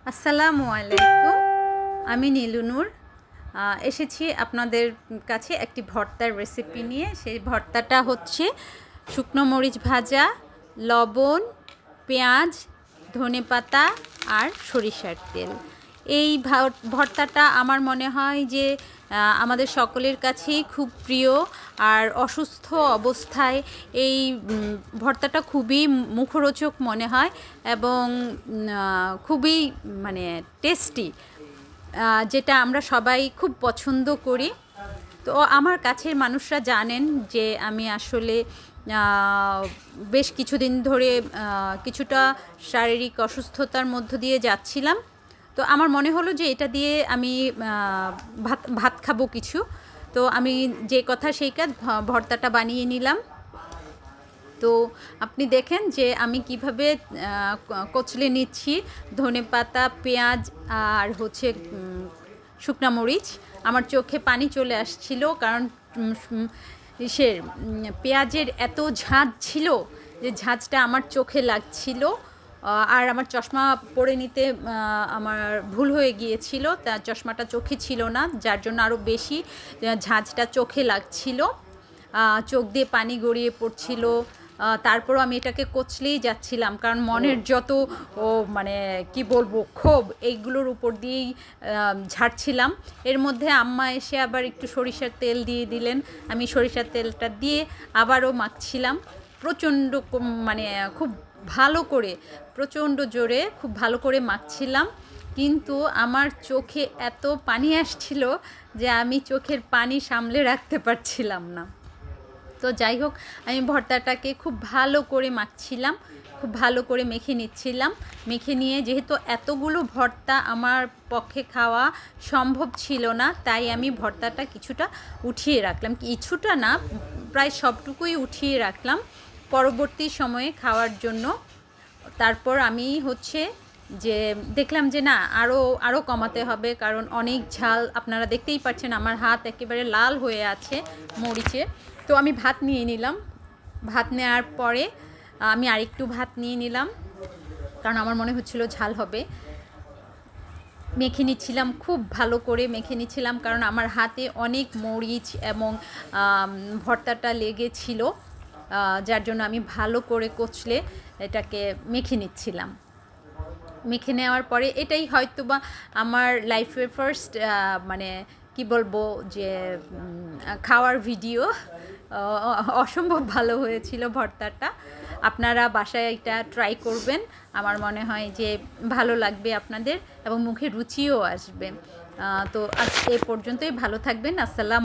আসসালামু আলাইকুম। আমি নীলু নূর এসেছি আপনাদের কাছে একটি ভর্তার রেসিপি নিয়ে। সেই ভর্তাটা হচ্ছে শুকনো মরিচ ভাজা, লবণ, পেঁয়াজ, ধনেপাতা আর সরিষার তেল। এই ভর্তাটা আমার মনে হয় যে আমাদের সকলের কাছেই খুব প্রিয়। আর অসুস্থ অবস্থায় এই ভর্তাটা খুবই মুখরোচক মনে হয় এবং খুবই মানে টেস্টি, যেটা আমরা সবাই খুব পছন্দ করি। তো আমার কাছের মানুষরা জানেন যে আমি আসলে বেশ কিছুদিন ধরে কিছুটা শারীরিক অসুস্থতার মধ্য দিয়ে যাচ্ছিলাম। তো আমার মনে হলো যে এটা দিয়ে আমি ভাত ভাত খাবো কিছু। তো আমি যে কথা সেই কাজ, ভর্তাটা বানিয়ে নিলাম। তো আপনি দেখেন যে আমি কিভাবে কচলে নিচ্ছি ধনেপাতা, পেঁয়াজ আর হচ্ছে শুকনা মরিচ। আমার চোখে পানি চলে আসছিল, কারণ পেঁয়াজের এত ঝাঁঝ ছিল যে ঝাঁঝটা আমার চোখে লাগছিল। আর আমার চশমা পরে নিতে আমার ভুল হয়ে গিয়েছিল, তা চশমাটা চোখে ছিল না, যার জন্য আরও বেশি ঝাঁঝটা চোখে লাগছিল। চোখ দিয়ে পানি গড়িয়ে পড়ছিল। তারপরও আমি এটাকে কচলেই যাচ্ছিলাম, কারণ মনের যত মানে কি বলবো ক্ষোভ, এইগুলোর উপর দিয়েই ঝাড়ছিলাম। এর মধ্যে আম্মা এসে আবার একটু সরিষার তেল দিয়ে দিলেন। আমি সরিষার তেলটা দিয়ে আবারও মাখছিলাম প্রচণ্ড, মানে খুব ভালো করে, প্রচণ্ড জোরে খুব ভালো করে মাখছিলাম। কিন্তু আমার চোখে এত পানি আসছিল যে আমি চোখের পানি সামলে রাখতে পারছিলাম না। তো যাই হোক, আমি ভর্তাটাকে খুব ভালো করে মাখছিলাম, খুব ভালো করে মেখে নিচ্ছিলাম। মেখে নিয়ে, যেহেতু এতগুলো ভর্তা আমার পক্ষে খাওয়া সম্ভব ছিল না, তাই আমি ভর্তাটা কিছুটা উঠিয়ে রাখলাম। কিছুটা না, প্রায় সবটুকুই উঠিয়ে রাখলাম পরবর্তী সময়ে খাওয়ার জন্য। তারপর আমি হচ্ছে যে দেখলাম যে না, আরও কমাতে হবে, কারণ অনেক ঝাল। আপনারা দেখতেই পাচ্ছেন আমার হাত একেবারে লাল হয়ে আছে মরিচে। তো আমি ভাত নিয়ে নিলাম। ভাত নেওয়ার পরে আমি আরেকটু ভাত নিয়ে নিলাম, কারণ আমার মনে হচ্ছিল ঝাল হবে। মেখে নিচ্ছিলাম, খুব ভালো করে মেখে নিচ্ছিলাম, কারণ আমার হাতে অনেক মরিচ এবং ভর্তাটা লেগেছিল, যার জন্য আমি ভালো করে কচলে এটাকে মেখে নিচ্ছিলাম। মেখে নেওয়ার পরে এটাই হয়তোবা আমার লাইফের ফার্স্ট, মানে কি বলবো যে খাওয়ার ভিডিও। অসম্ভব ভালো হয়েছিল ভর্তাটা। আপনারা বাসায় এটা ট্রাই করবেন, আমার মনে হয় যে ভালো লাগবে আপনাদের এবং মুখে রুচিও আসবে। তো আজকে এ পর্যন্তই, ভালো থাকবেন। আসসালাম।